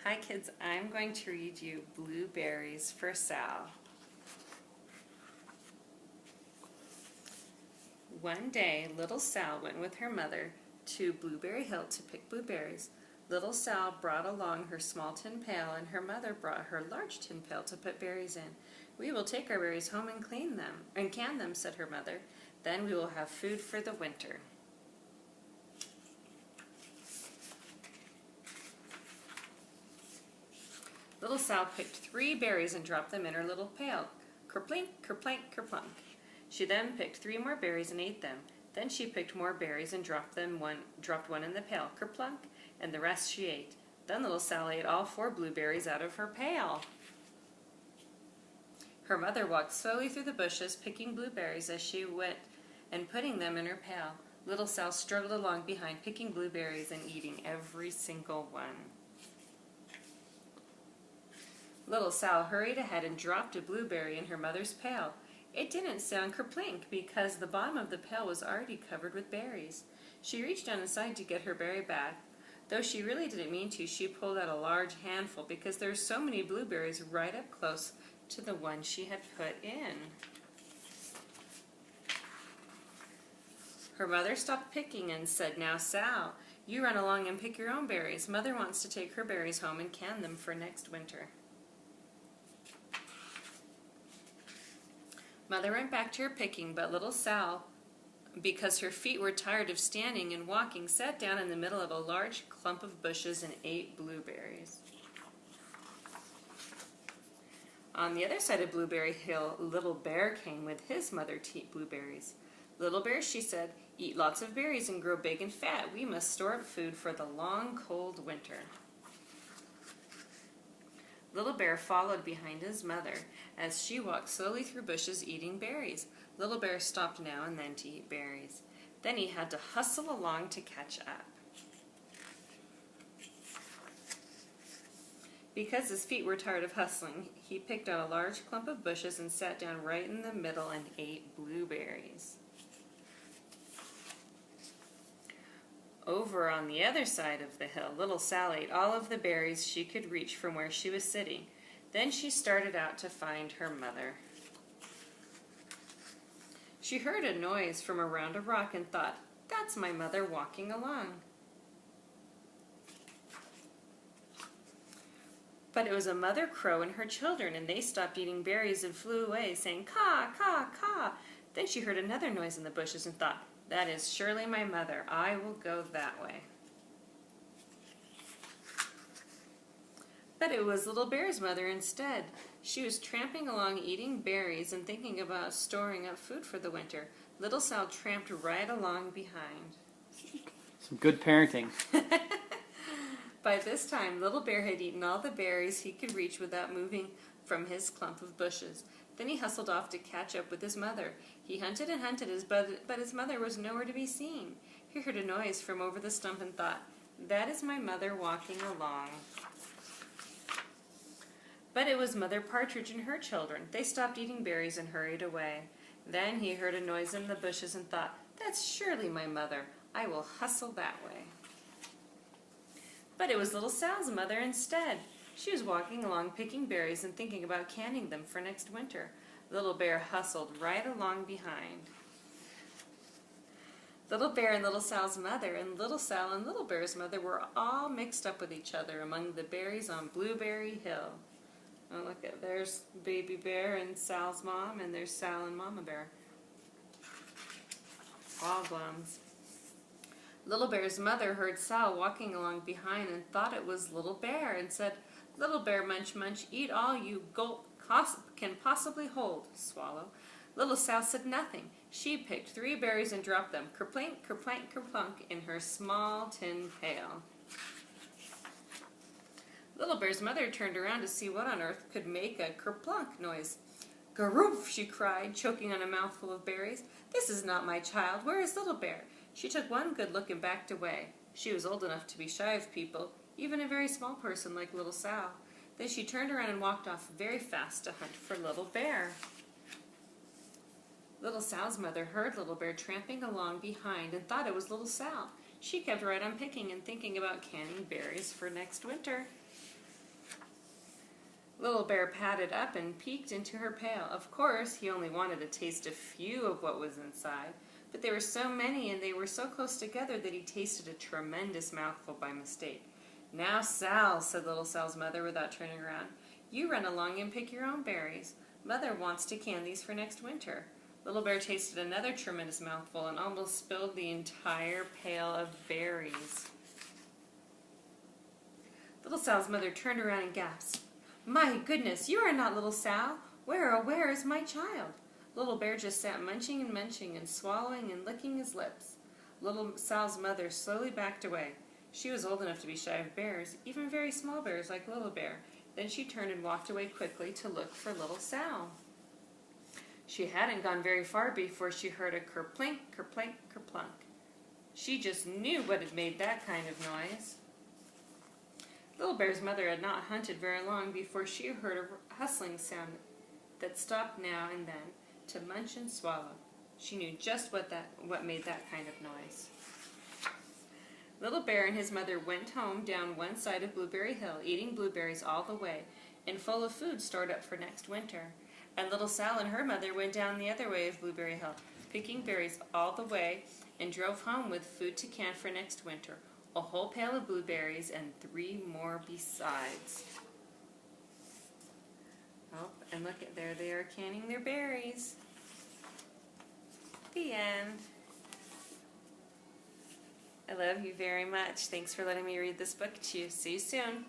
Hi kids, I'm going to read you Blueberries for Sal. One day, little Sal went with her mother to Blueberry Hill to pick blueberries. Little Sal brought along her small tin pail, and her mother brought her large tin pail to put berries in. "We will take our berries home and clean them and can them," said her mother. "Then we will have food for the winter." Little Sal picked 3 berries and dropped them in her little pail. Kerplink, kerplank, kerplunk. She then picked 3 more berries and ate them. Then she picked more berries and dropped one in the pail. Kerplunk, and the rest she ate. Then little Sal ate all 4 blueberries out of her pail. Her mother walked slowly through the bushes, picking blueberries as she went and putting them in her pail. Little Sal struggled along behind, picking blueberries and eating every single one. Little Sal hurried ahead and dropped a blueberry in her mother's pail. It didn't sound kerplink because the bottom of the pail was already covered with berries. She reached down inside to get her berry back. Though she really didn't mean to, she pulled out a large handful because there were so many blueberries right up close to the one she had put in. Her mother stopped picking and said, "Now, Sal, you run along and pick your own berries. Mother wants to take her berries home and can them for next winter." Mother went back to her picking, but little Sal, because her feet were tired of standing and walking, sat down in the middle of a large clump of bushes and ate blueberries. On the other side of Blueberry Hill, Little Bear came with his mother to eat blueberries. "Little Bear," she said, "eat lots of berries and grow big and fat. We must store up food for the long, cold winter." Little Bear followed behind his mother as she walked slowly through bushes eating berries. Little Bear stopped now and then to eat berries. Then he had to hustle along to catch up. Because his feet were tired of hustling, he picked out a large clump of bushes and sat down right in the middle and ate blueberries. Over on the other side of the hill, little Sal ate all of the berries she could reach from where she was sitting. Then she started out to find her mother. She heard a noise from around a rock and thought, "That's my mother walking along." But it was a mother crow and her children, and they stopped eating berries and flew away, saying, "Caw, caw, caw." Then she heard another noise in the bushes and thought, "That is surely my mother. I will go that way." But it was Little Bear's mother instead. She was tramping along eating berries and thinking about storing up food for the winter. Little Sal tramped right along behind. Some good parenting. By this time, Little Bear had eaten all the berries he could reach without moving from his clump of bushes. Then he hustled off to catch up with his mother. He hunted and hunted, but his mother was nowhere to be seen. He heard a noise from over the stump and thought, "That is my mother walking along." But it was Mother Partridge and her children. They stopped eating berries and hurried away. Then he heard a noise in the bushes and thought, "That's surely my mother. I will hustle that way." But it was Little Sal's mother instead. She was walking along picking berries and thinking about canning them for next winter. Little Bear hustled right along behind. Little Bear and Little Sal's mother and Little Sal and Little Bear's mother were all mixed up with each other among the berries on Blueberry Hill. Oh, look at, there's Baby Bear and Sal's mom, and there's Sal and Mama Bear. All glums. Little Bear's mother heard Sal walking along behind and thought it was Little Bear and said, "Little Bear, munch, munch, eat all you can possibly hold." Swallow. Little Sal said nothing. She picked 3 berries and dropped them, kerplink, kerplank, kerplunk, in her small tin pail. Little Bear's mother turned around to see what on earth could make a kerplunk noise. "Garoof!" she cried, choking on a mouthful of berries. "This is not my child. Where is Little Bear?" She took one good look and backed away. She was old enough to be shy of people, even a very small person like Little Sal. Then she turned around and walked off very fast to hunt for Little Bear. Little Sal's mother heard Little Bear tramping along behind and thought it was Little Sal. She kept right on picking and thinking about canning berries for next winter. Little Bear padded up and peeked into her pail. Of course, he only wanted to taste a few of what was inside, but there were so many and they were so close together that he tasted a tremendous mouthful by mistake. "Now, Sal," said Little Sal's mother without turning around, "you run along and pick your own berries. Mother wants to can these for next winter." Little Bear tasted another tremendous mouthful and almost spilled the entire pail of berries. Little Sal's mother turned around and gasped, "My goodness, you are not Little Sal. Where, oh where is my child?" Little Bear just sat munching and swallowing and licking his lips. Little Sal's mother slowly backed away. She was old enough to be shy of bears, even very small bears like Little Bear. Then she turned and walked away quickly to look for Little Sal. She hadn't gone very far before she heard a kerplink, kerplink, kerplunk. She just knew what had made that kind of noise. Little Bear's mother had not hunted very long before she heard a hustling sound that stopped now and then to munch and swallow. She knew just what made that kind of noise. Little Bear and his mother went home down one side of Blueberry Hill, eating blueberries all the way, and full of food stored up for next winter. And Little Sal and her mother went down the other way of Blueberry Hill, picking berries all the way, and drove home with food to can for next winter. A whole pail of blueberries and 3 more besides. Oh, and look at there, they are canning their berries. The end. I love you very much. Thanks for letting me read this book to you. See you soon.